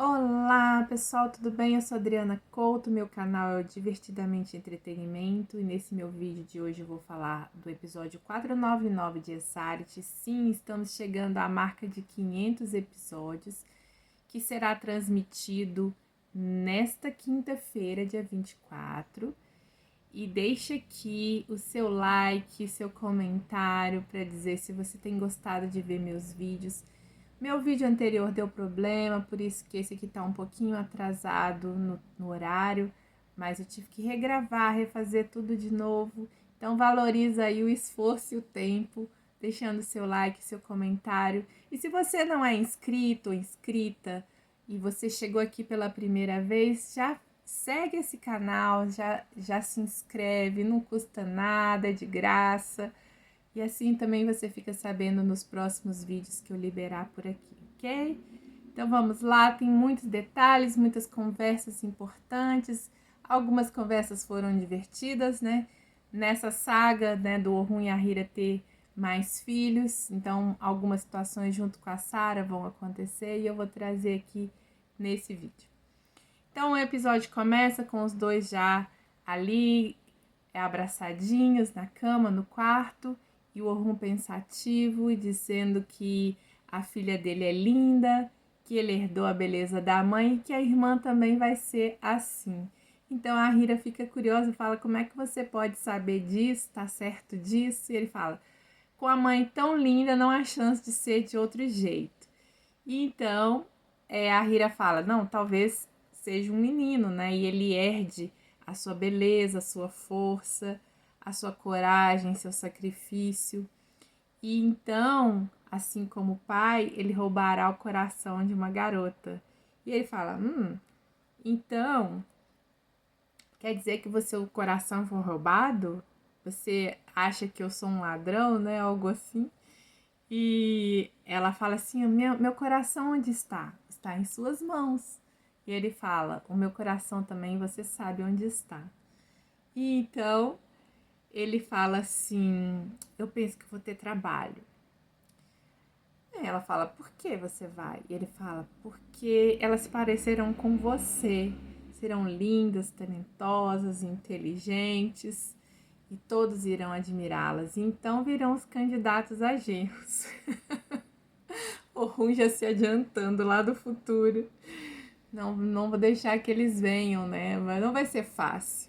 Olá pessoal, tudo bem? Eu sou Adriana Couto, meu canal é o Divertidamente Entretenimento e nesse meu vídeo de hoje eu vou falar do episódio 499 de Essarit. Sim, estamos chegando à marca de 500 episódios, que será transmitido nesta quinta-feira, dia 24. E deixa aqui o seu like, seu comentário para dizer se você tem gostado de ver meus vídeos. Meu vídeo anterior deu problema, por isso que esse aqui tá um pouquinho atrasado no horário, mas eu tive que regravar, refazer tudo de novo. Então valoriza aí o esforço e o tempo, deixando seu like, seu comentário. E se você não é inscrito ou inscrita e você chegou aqui pela primeira vez, já segue esse canal, já se inscreve, não custa nada, é de graça. E assim também você fica sabendo nos próximos vídeos que eu liberar por aqui, ok? Então vamos lá, tem muitos detalhes, muitas conversas importantes. Algumas conversas foram divertidas, né? Nessa saga, né, do Orhun e a Hira ter mais filhos. Então algumas situações junto com a Sarah vão acontecer e eu vou trazer aqui nesse vídeo. Então o episódio começa com os dois já ali, abraçadinhos na cama, no quarto, e o Orhun pensativo e dizendo que a filha dele é linda, que ele herdou a beleza da mãe e que a irmã também vai ser assim. Então a Hira fica curiosa e fala: como é que você pode saber disso, tá certo disso? E ele fala: com a mãe tão linda não há chance de ser de outro jeito. E então a Hira fala: não, talvez seja um menino, né? E ele herde a sua beleza, a sua força, a sua coragem, seu sacrifício. E então, assim como o pai, ele roubará o coração de uma garota. E ele fala: então, quer dizer que o seu coração foi roubado? Você acha que eu sou um ladrão, né? Algo assim. E ela fala assim: meu coração onde está? Está em suas mãos. E ele fala: o meu coração também você sabe onde está. E então ele fala assim: eu penso que vou ter trabalho. E ela fala: por que você vai? E ele fala: porque elas se parecerão com você. Serão lindas, talentosas, inteligentes e todos irão admirá-las. E então virão os candidatos a genros. O Rum já se adiantando lá do futuro. Não vou deixar que eles venham, né? Mas não vai ser fácil.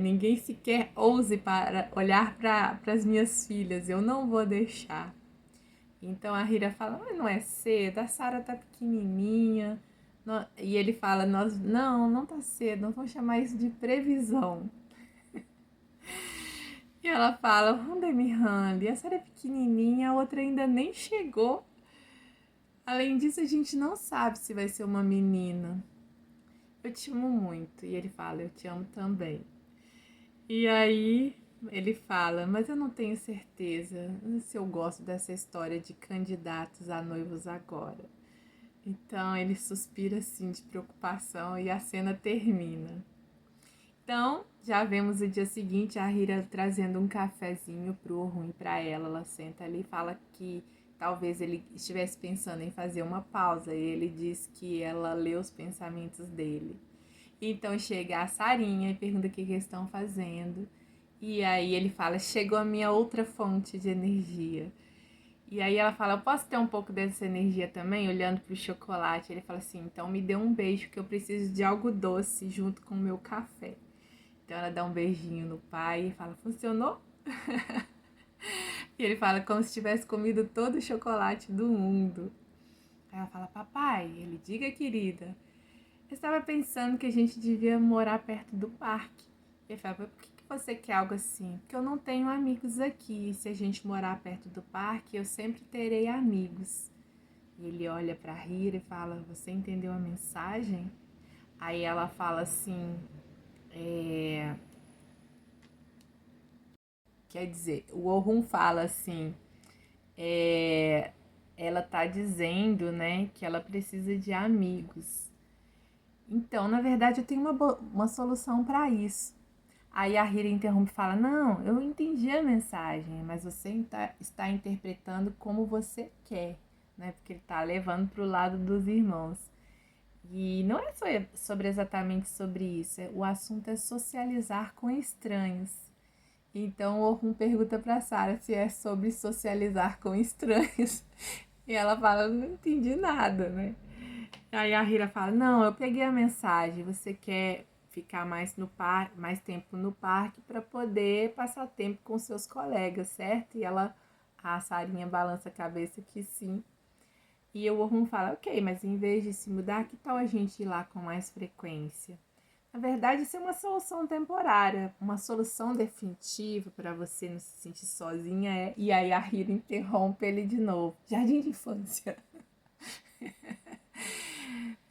Ninguém sequer ouse para olhar para as minhas filhas. Eu não vou deixar. Então a Hira fala: mas não é cedo, a Sarah tá pequenininha. E ele fala: não tá cedo, não vou chamar isso de previsão. E ela fala: Rondemihanli, a Sarah é pequenininha, a outra ainda nem chegou. Além disso, a gente não sabe se vai ser uma menina. Eu te amo muito. E ele fala: eu te amo também. E aí ele fala: mas eu não tenho certeza se eu gosto dessa história de candidatos a noivos agora. Então ele suspira assim de preocupação e a cena termina. Então, já vemos o dia seguinte a Hira trazendo um cafezinho pro Orhun e pra ela. Ela senta ali e fala que talvez ele estivesse pensando em fazer uma pausa. E ele diz que ela lê os pensamentos dele. Então chega a Sarinha e pergunta o que eles estão fazendo. E aí ele fala: chegou a minha outra fonte de energia. E aí ela fala: eu posso ter um pouco dessa energia também? Olhando pro chocolate. Ele fala assim: então me dê um beijo que eu preciso de algo doce junto com o meu café. Então ela dá um beijinho no pai e fala: funcionou? E ele fala como se tivesse comido todo o chocolate do mundo. Aí ela fala: papai, ele: diga, querida. Eu estava pensando que a gente devia morar perto do parque. Ele fala: por que você quer algo assim? Porque eu não tenho amigos aqui. E se a gente morar perto do parque, eu sempre terei amigos. E ele olha para a Hira e fala: você entendeu a mensagem? Aí ela fala assim: quer dizer, o Orhun fala assim: ela tá dizendo, né, que ela precisa de amigos. Então, na verdade, eu tenho uma solução para isso. Aí a Hira interrompe e fala: não, eu entendi a mensagem, mas você está interpretando como você quer, né? Porque ele está levando para o lado dos irmãos. E não é só sobre exatamente sobre isso, o assunto é socializar com estranhos. Então o Orhun pergunta para Sarah se é sobre socializar com estranhos. E ela fala, não entendi nada, né? Aí a Hira fala, não, eu peguei a mensagem, você quer ficar mais no parque, mais tempo no parque para poder passar tempo com seus colegas, certo? E a Sarinha balança a cabeça que sim. E o Orhun fala, ok, mas em vez de se mudar, que tal a gente ir lá com mais frequência? Na verdade, isso é uma solução temporária. Uma solução definitiva para você não se sentir sozinha é... E aí a Hira interrompe ele de novo. Jardim de infância.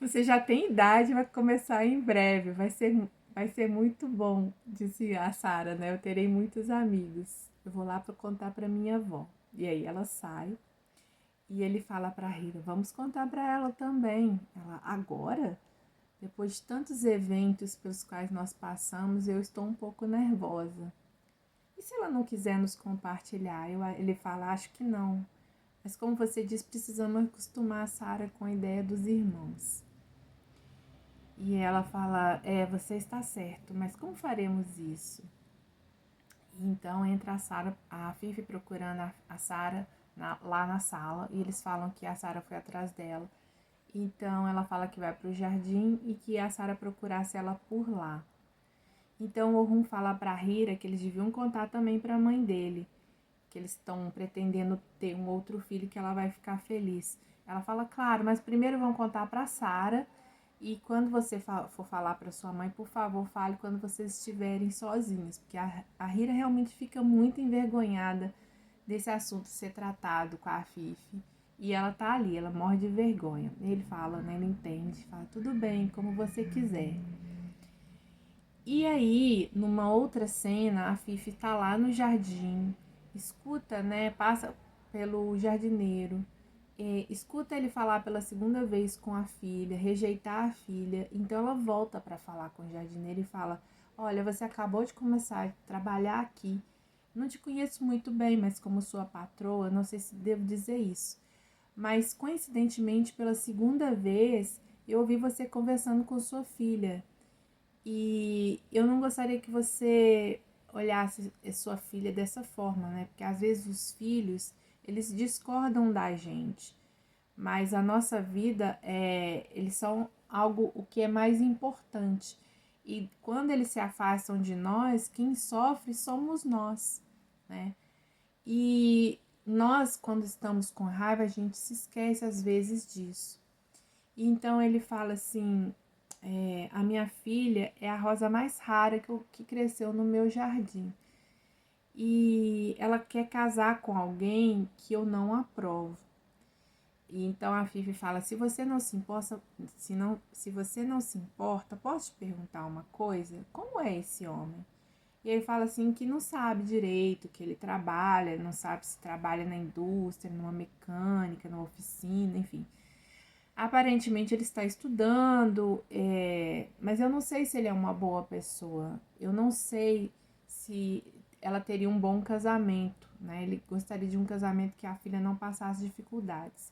Você já tem idade, vai começar em breve. Vai ser muito bom, disse a Sarah, né? Eu terei muitos amigos. Eu vou lá para contar para minha avó. E aí ela sai e ele fala para Hira, vamos contar para ela também. Ela, agora? Depois de tantos eventos pelos quais nós passamos, eu estou um pouco nervosa. E se ela não quiser nos compartilhar? Ele fala, acho que não. Mas como você diz, precisamos acostumar a Sarah com a ideia dos irmãos. E ela fala, você está certo, mas como faremos isso? E então entra a Fifi procurando a Sarah lá na sala, e eles falam que a Sarah foi atrás dela. Então ela fala que vai para o jardim e que a Sarah procurasse ela por lá. Então o Orhun fala para a Hira que eles deviam contar também para a mãe dele, que eles estão pretendendo ter um outro filho que ela vai ficar feliz. Ela fala, claro, mas primeiro vão contar para Sarah e quando você for falar para sua mãe, por favor, fale quando vocês estiverem sozinhos, porque a Hira realmente fica muito envergonhada desse assunto ser tratado com a Fifi. E ela tá ali, ela morre de vergonha. Ele fala, né? Ele entende, fala, tudo bem, como você quiser. E aí, numa outra cena, a Fifi tá lá no jardim, escuta, né? Passa pelo jardineiro, escuta ele falar pela segunda vez com a filha, rejeitar a filha. Então ela volta para falar com o jardineiro e fala: olha, você acabou de começar a trabalhar aqui. Não te conheço muito bem, mas como sua patroa, não sei se devo dizer isso. Mas coincidentemente, pela segunda vez, eu ouvi você conversando com sua filha. E eu não gostaria que você olhasse sua filha dessa forma, né? Porque às vezes os filhos, eles discordam da gente, mas a nossa vida, eles são algo o que é mais importante. E quando eles se afastam de nós, quem sofre somos nós, né? E nós, quando estamos com raiva, a gente se esquece às vezes disso. E então ele fala assim, a minha filha é a rosa mais rara que cresceu no meu jardim. E ela quer casar com alguém que eu não aprovo. E então a Fifi fala, se você não se importa, se você não se importa, posso te perguntar uma coisa? Como é esse homem? E ele fala assim que não sabe direito que ele trabalha, não sabe se trabalha na indústria, numa mecânica, numa oficina, enfim. Aparentemente ele está estudando, mas eu não sei se ele é uma boa pessoa. Eu não sei se ela teria um bom casamento, né? Ele gostaria de um casamento que a filha não passasse dificuldades.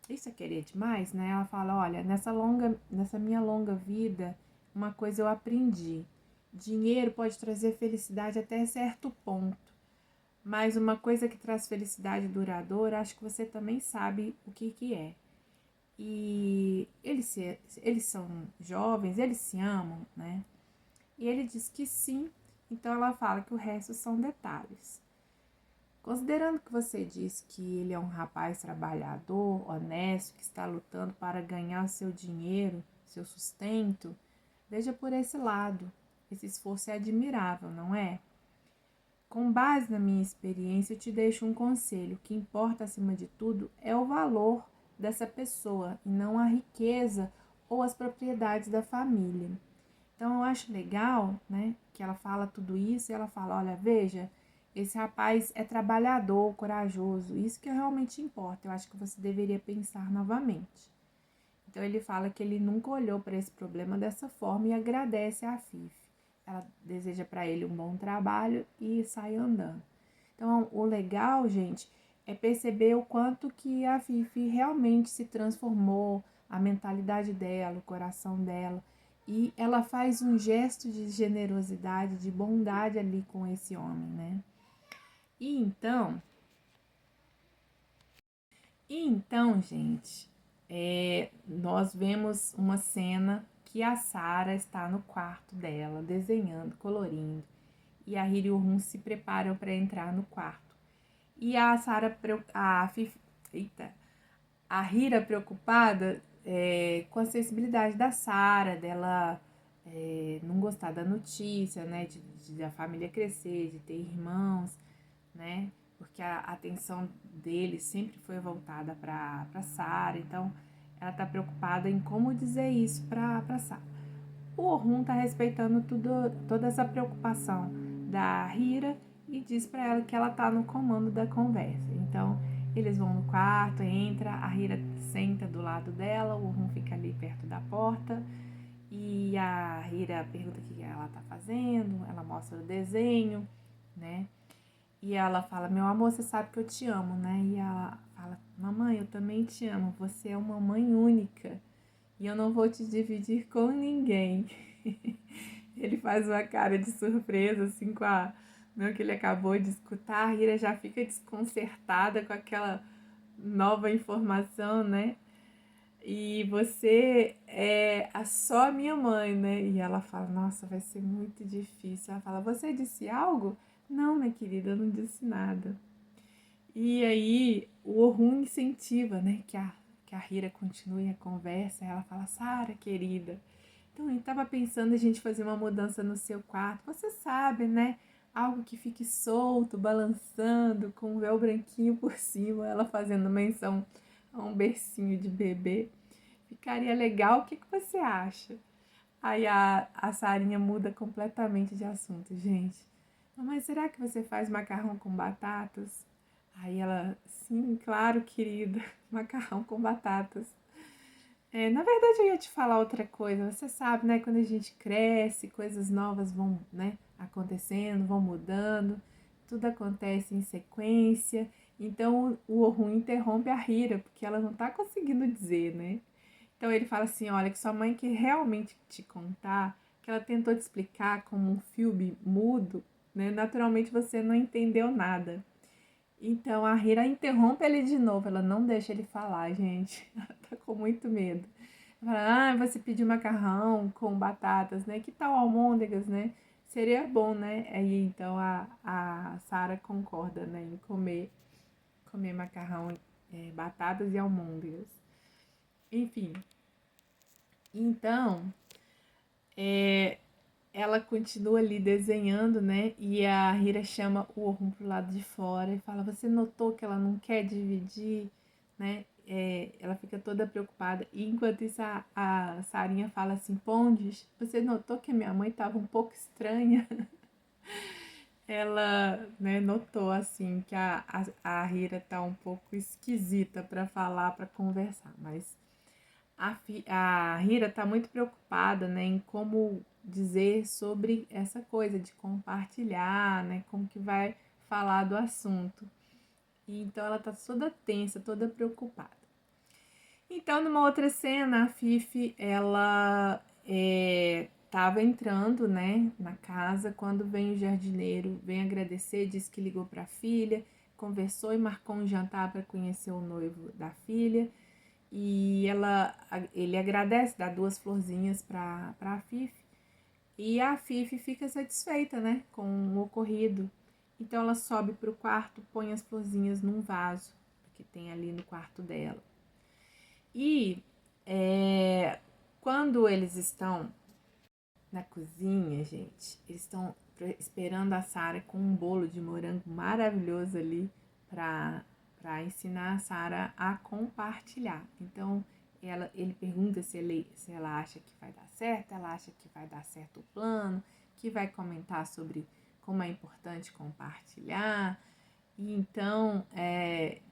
Isso é querer demais, né? Ela fala, olha, nessa minha longa vida, uma coisa eu aprendi. Dinheiro pode trazer felicidade até certo ponto. Mas uma coisa que traz felicidade duradoura, acho que você também sabe o que é. E eles são jovens, eles se amam, né? E ele diz que sim, então ela fala que o resto são detalhes. Considerando que você diz que ele é um rapaz trabalhador, honesto, que está lutando para ganhar seu dinheiro, seu sustento, veja por esse lado. Esse esforço é admirável, não é? Com base na minha experiência, eu te deixo um conselho. O que importa acima de tudo é o valor dessa pessoa e não a riqueza ou as propriedades da família. Então eu acho legal, né, que ela fala tudo isso e ela fala, olha, veja, esse rapaz é trabalhador, corajoso, isso que realmente importa. Eu acho que você deveria pensar novamente. Então ele fala que ele nunca olhou para esse problema dessa forma e agradece a Fifi. Ela deseja para ele um bom trabalho e sai andando. Então, o legal, gente, é perceber o quanto que a Fifi realmente se transformou, a mentalidade dela, o coração dela. E ela faz um gesto de generosidade, de bondade ali com esse homem, né? E então, gente, nós vemos uma cena que a Sarah está no quarto dela, desenhando, colorindo, e a Hira e o Rum se preparam para entrar no quarto. E a Sarah, a Hira preocupada com a sensibilidade da Sarah, dela não gostar da notícia, né, de a família crescer, de ter irmãos, né, porque a atenção dele sempre foi voltada para Sarah, então ela tá preocupada em como dizer isso para Sarah. O Orhun tá respeitando toda essa preocupação da Hira e diz para ela que ela tá no comando da conversa. Então eles vão no quarto, entra, a Hira senta do lado dela, o Orhun fica ali perto da porta e a Hira pergunta o que ela tá fazendo, ela mostra o desenho, né? E ela fala, meu amor, você sabe que eu te amo, né? E ela fala, mamãe, eu também te amo, você é uma mãe única e eu não vou te dividir com ninguém. Ele faz uma cara de surpresa, assim, com a não, que ele acabou de escutar. A Hira já fica desconcertada com aquela nova informação, né? E você é só a minha mãe, né? E ela fala, nossa, vai ser muito difícil. Ela fala, você disse algo? Não, minha querida, eu não disse nada. E aí o Orhun incentiva, né, que a Hira continue a conversa. Ela fala, Sarah, querida, então eu estava pensando a gente fazer uma mudança no seu quarto. Você sabe, né? Algo que fique solto, balançando, com um véu branquinho por cima, ela fazendo menção a um bercinho de bebê. Ficaria legal, o que você acha? Aí a Sarinha muda completamente de assunto, gente. Mamãe, será que você faz macarrão com batatas? Aí ela, sim, claro, querida, macarrão com batatas. Na verdade, eu ia te falar outra coisa. Você sabe, né? Quando a gente cresce, coisas novas vão, né, acontecendo, vão mudando, tudo acontece em sequência. Então, o Orhun interrompe a Hira, porque ela não tá conseguindo dizer, né? Então, ele fala assim: olha, que sua mãe quer realmente te contar, que ela tentou te explicar como um filme mudo, né? Naturalmente, você não entendeu nada. Então a Hira interrompe ele de novo, ela não deixa ele falar, gente. Ela tá com muito medo. Ela fala, você pediu macarrão com batatas, né? Que tal almôndegas, né? Seria bom, né? Aí então a Sarah concorda, né? Em comer macarrão, batatas e almôndegas. Enfim. Então, ela continua ali desenhando, né? E a Hira chama o Orhun pro lado de fora e fala: você notou que ela não quer dividir, né? Ela fica toda preocupada. E enquanto isso, a Sarinha fala assim: Pondes, você notou que a minha mãe estava um pouco estranha? Ela, né, notou assim que a Hira tá um pouco esquisita para falar, para conversar, mas a Hira está muito preocupada, né, em como dizer sobre essa coisa de compartilhar, né, como que vai falar do assunto. E então ela está toda tensa, toda preocupada. Então, numa outra cena, a Fifi, ela estava entrando, né, na casa quando vem o jardineiro, vem agradecer, disse que ligou para a filha, conversou e marcou um jantar para conhecer o noivo da filha. E ele agradece, dá 2 florzinhas para a Fifi. E a Fifi fica satisfeita, né, com o ocorrido. Então ela sobe para o quarto, põe as florzinhas num vaso que tem ali no quarto dela. E quando eles estão na cozinha, gente, eles estão esperando a Sarah com um bolo de morango maravilhoso ali para ensinar a Sarah a compartilhar. Então, ele pergunta se ela acha que vai dar certo, ela acha que vai dar certo o plano, que vai comentar sobre como é importante compartilhar. E então,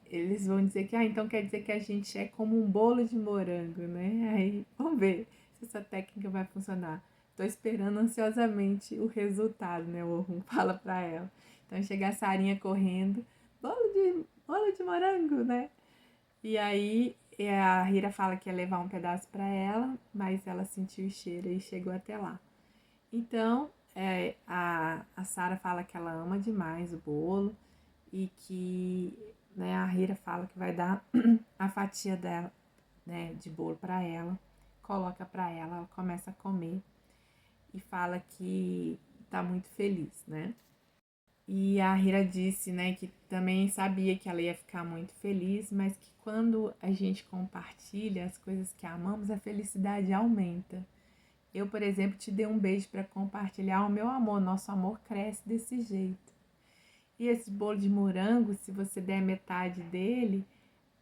eles vão dizer que, então quer dizer que a gente é como um bolo de morango, né? Aí, vamos ver se essa técnica vai funcionar. Tô esperando ansiosamente o resultado, né? O Orhun fala pra ela. Então chega a Sarinha correndo. bolo de morango, né? E aí a Hira fala que ia levar um pedaço para ela, mas ela sentiu o cheiro e chegou até lá. Então, a Sarah fala que ela ama demais o bolo e que, né, a Hira fala que vai dar a fatia dela, né, de bolo para ela, coloca para ela começa a comer e fala que tá muito feliz, né? E a Hira disse, né, que também sabia que ela ia ficar muito feliz, mas que quando a gente compartilha as coisas que amamos, a felicidade aumenta. Eu, por exemplo, te dei um beijo para compartilhar o meu amor, nosso amor cresce desse jeito. E esse bolo de morango, se você der metade dele,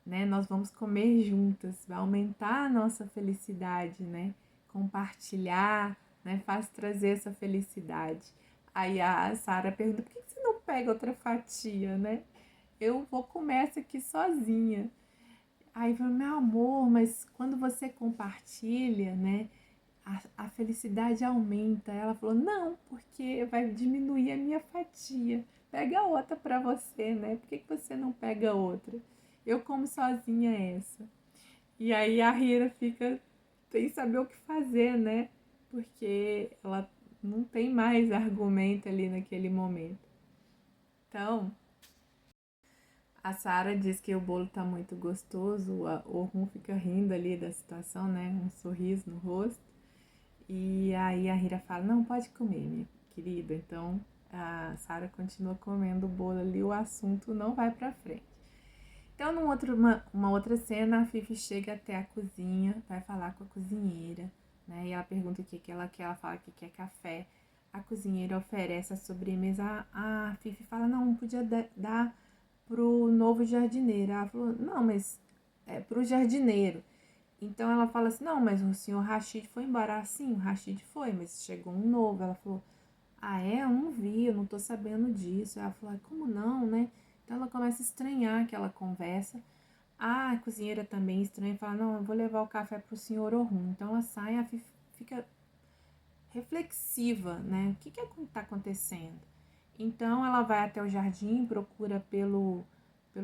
né, nós vamos comer juntas, vai aumentar a nossa felicidade, né? Compartilhar, né, faz trazer essa felicidade. Aí a Sara pergunta: por que você não pega outra fatia, né? Eu vou comer essa aqui sozinha. Aí falou: meu amor, mas quando você compartilha, né, a felicidade aumenta. Ela falou: não, porque vai diminuir a minha fatia. Pega outra para você, né? Por que você não pega outra? Eu como sozinha essa. E aí a Hira fica sem saber o que fazer, né? Porque ela não tem mais argumento ali naquele momento. Então, a Sarah diz que o bolo tá muito gostoso, o Rum fica rindo ali da situação, né? Um sorriso no rosto. E aí a Hira fala: não, pode comer, minha querida. Então a Sarah continua comendo o bolo ali, o assunto não vai pra frente. Então, uma outra cena, a Fifi chega até a cozinha, vai falar com a cozinheira, né? E ela pergunta o que ela quer, ela fala que quer café. A cozinheira oferece a sobremesa. A Fifi fala: não podia dar pro novo jardineiro. Ela falou: não, mas é pro jardineiro. Então ela fala assim: não, mas o senhor Rashid foi embora. Ah, sim, o Rashid foi, mas chegou um novo. Ela falou: ah, é? Eu não vi, eu não tô sabendo disso. Ela falou: como não, né? Então ela começa a estranhar aquela conversa. A cozinheira também estranha e fala: não, eu vou levar o café pro senhor Orhun. Então ela sai e fica reflexiva, né? O que tá acontecendo? Então ela vai até o jardim, procura pelo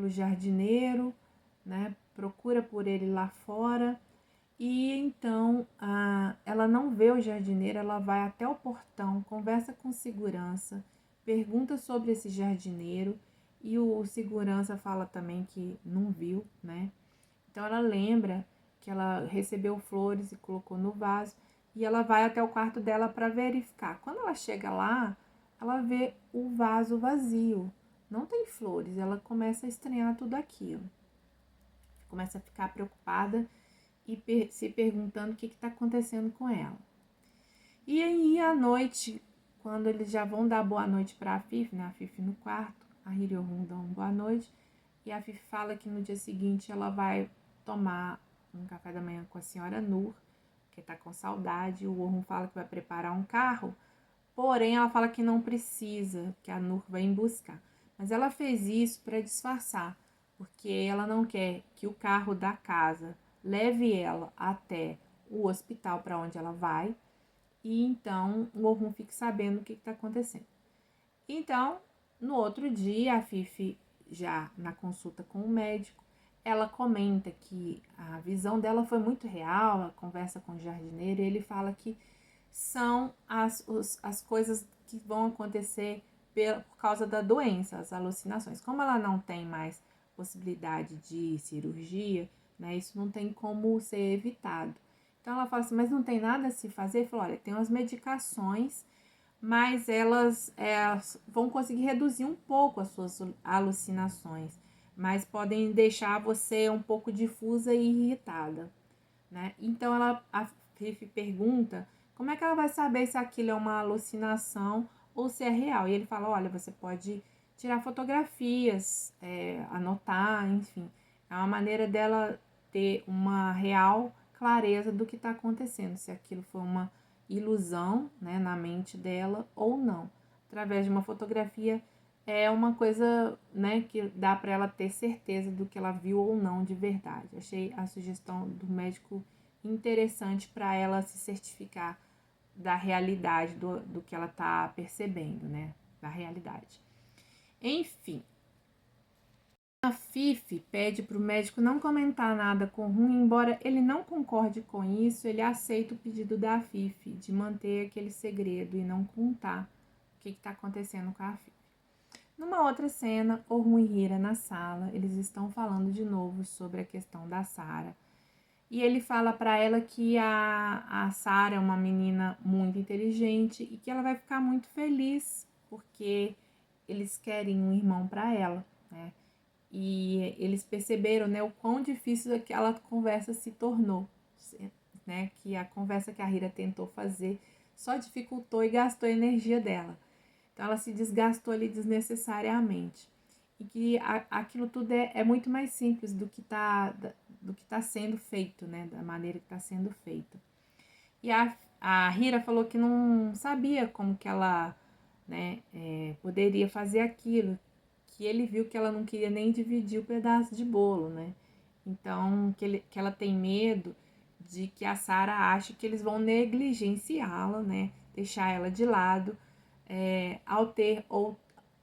jardineiro, né? Procura por ele lá fora. E então ela não vê o jardineiro, ela vai até o portão, conversa com o segurança, pergunta sobre esse jardineiro e o segurança fala também que não viu, né? Então ela lembra que ela recebeu flores e colocou no vaso e ela vai até o quarto dela para verificar. Quando ela chega lá, ela vê o vaso vazio, não tem flores. Ela começa a estranhar tudo aquilo, começa a ficar preocupada e se perguntando o que está acontecendo com ela. E aí, à noite, quando eles já vão dar boa noite para a Fifi, né? A Fifi no quarto, a Hiriorun dá uma boa noite, e a Fifi fala que no dia seguinte ela vai tomar um café da manhã com a senhora Nur, que está com saudade. O Orhun fala que vai preparar um carro, porém ela fala que não precisa, que a Nur vai em buscar. Mas ela fez isso para disfarçar, porque ela não quer que o carro da casa leve ela até o hospital para onde ela vai, e então o Orhun fique sabendo o que está acontecendo. Então, no outro dia, a Fifi, já na consulta com o médico, ela comenta que a visão dela foi muito real, ela conversa com o jardineiro e ele fala que são as coisas que vão acontecer por causa da doença, as alucinações. Como ela não tem mais possibilidade de cirurgia, né, isso não tem como ser evitado. Então ela fala assim: mas não tem nada a se fazer? Ele falou: olha, tem umas medicações, mas elas vão conseguir reduzir um pouco as suas alucinações, mas podem deixar você um pouco difusa e irritada, né? Então a Fifi pergunta como é que ela vai saber se aquilo é uma alucinação ou se é real. E ele fala: olha, você pode tirar fotografias, anotar, enfim. É uma maneira dela ter uma real clareza do que está acontecendo, se aquilo foi uma ilusão, né, na mente dela ou não. Através de uma fotografia é uma coisa, né, que dá para ela ter certeza do que ela viu ou não de verdade. Achei a sugestão do médico interessante para ela se certificar da realidade do que ela está percebendo, né, da realidade. Enfim, A Fifi pede para o médico não comentar nada com o Rum, embora ele não concorde com isso, ele aceita o pedido da Fifi de manter aquele segredo e não contar o que está acontecendo com a Fifi. Numa outra cena, o Rum e Hira na sala, eles estão falando de novo sobre a questão da Sarah. E ele fala para ela que a Sarah é uma menina muito inteligente e que ela vai ficar muito feliz porque eles querem um irmão para ela, né? E eles perceberam, né, o quão difícil aquela conversa se tornou, né? Que a conversa que a Hira tentou fazer só dificultou e gastou a energia dela. Então ela se desgastou ali desnecessariamente. E que aquilo tudo é muito mais simples do que tá sendo feito, né? Da maneira que está sendo feita. E a Hira falou que não sabia como que ela, né, poderia fazer aquilo, que ele viu que ela não queria nem dividir o pedaço de bolo, né? Então, que ela tem medo de que a Sarah ache que eles vão negligenciá-la, né? Deixar ela de lado, ao ter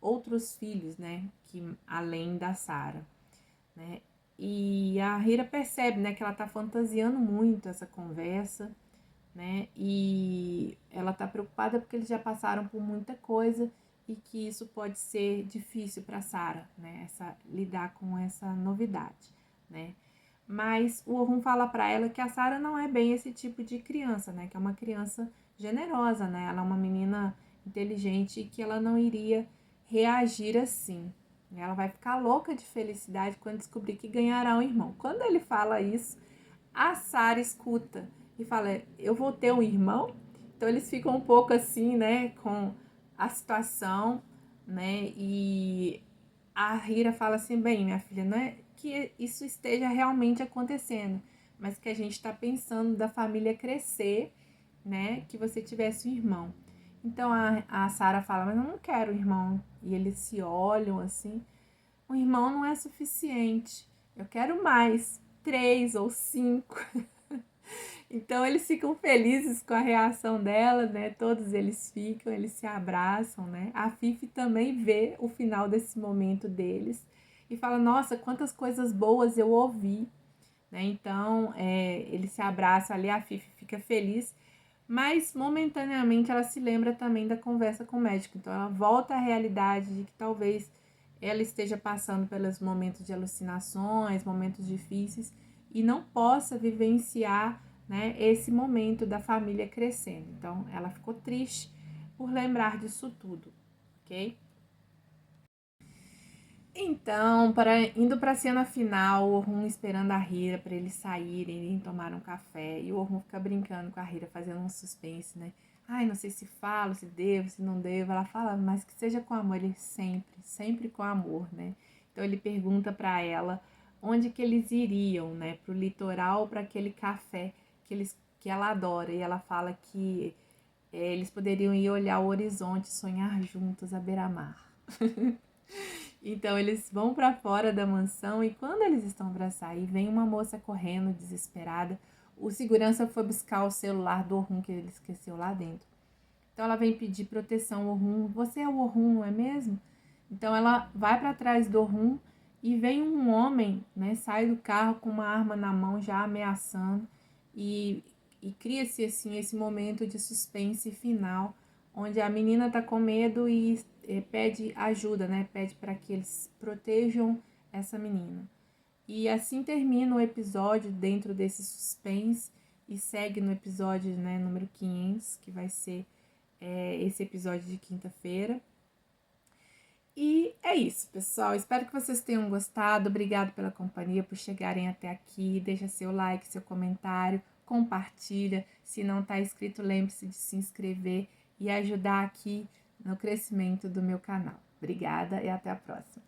outros filhos, né? Que, além da Sarah, né? E a Hira percebe, né, que ela tá fantasiando muito essa conversa, né? E ela tá preocupada porque eles já passaram por muita coisa e que isso pode ser difícil para Sarah, né? Lidar com essa novidade, né? Mas o Orhun fala para ela que a Sarah não é bem esse tipo de criança, né? Que é uma criança generosa, né? Ela é uma menina inteligente e que ela não iria reagir assim. Ela vai ficar louca de felicidade quando descobrir que ganhará um irmão. Quando ele fala isso, a Sarah escuta e fala: eu vou ter um irmão? Então eles ficam um pouco assim, né, com a situação, né? E a Hira fala assim: bem, minha filha, não é que isso esteja realmente acontecendo, mas que a gente está pensando da família crescer, né? Que você tivesse um irmão. Então a Sarah fala: mas eu não quero um irmão. E eles se olham assim: um irmão não é suficiente, eu quero mais, 3 ou 5. Então eles ficam felizes com a reação dela, né? Todos eles ficam, eles se abraçam, né? A Fifi também vê o final desse momento deles e fala: nossa, quantas coisas boas eu ouvi, né? Então eles se abraçam ali, a Fifi fica feliz, mas momentaneamente ela se lembra também da conversa com o médico. Então ela volta à realidade de que talvez ela esteja passando pelos momentos de alucinações, momentos difíceis e não possa vivenciar, né, esse momento da família crescendo. Então ela ficou triste por lembrar disso tudo, ok? Então, indo para a cena final, o Orhun esperando a Hira para eles saírem e tomar um café. E o Orhun fica brincando com a Hira, fazendo um suspense, né? Ai, não sei se falo, se devo, se não devo. Ela fala, mas que seja com amor. Ele sempre com amor, né? Então ele pergunta para ela onde que eles iriam, né? Pro litoral, para aquele café que ela adora. E ela fala que eles poderiam ir olhar o horizonte, sonhar juntos à beira-mar. Então eles vão para fora da mansão e quando eles estão para sair, vem uma moça correndo desesperada. O segurança foi buscar o celular do Orhun que ele esqueceu lá dentro. Então ela vem pedir proteção ao Orhun. Você é o Orhun, não é mesmo? Então ela vai para trás do Orhun e vem um homem, né, sai do carro com uma arma na mão já ameaçando e cria-se assim esse momento de suspense final, onde a menina tá com medo e pede ajuda, né? Pede para que eles protejam essa menina. E assim termina o episódio dentro desse suspense e segue no episódio, né, número 500, que vai ser esse episódio de quinta-feira. E é isso, pessoal. Espero que vocês tenham gostado. Obrigado pela companhia, por chegarem até aqui. Deixa seu like, seu comentário, compartilha. Se não está inscrito, lembre-se de se inscrever e ajudar aqui no crescimento do meu canal. Obrigada e até a próxima.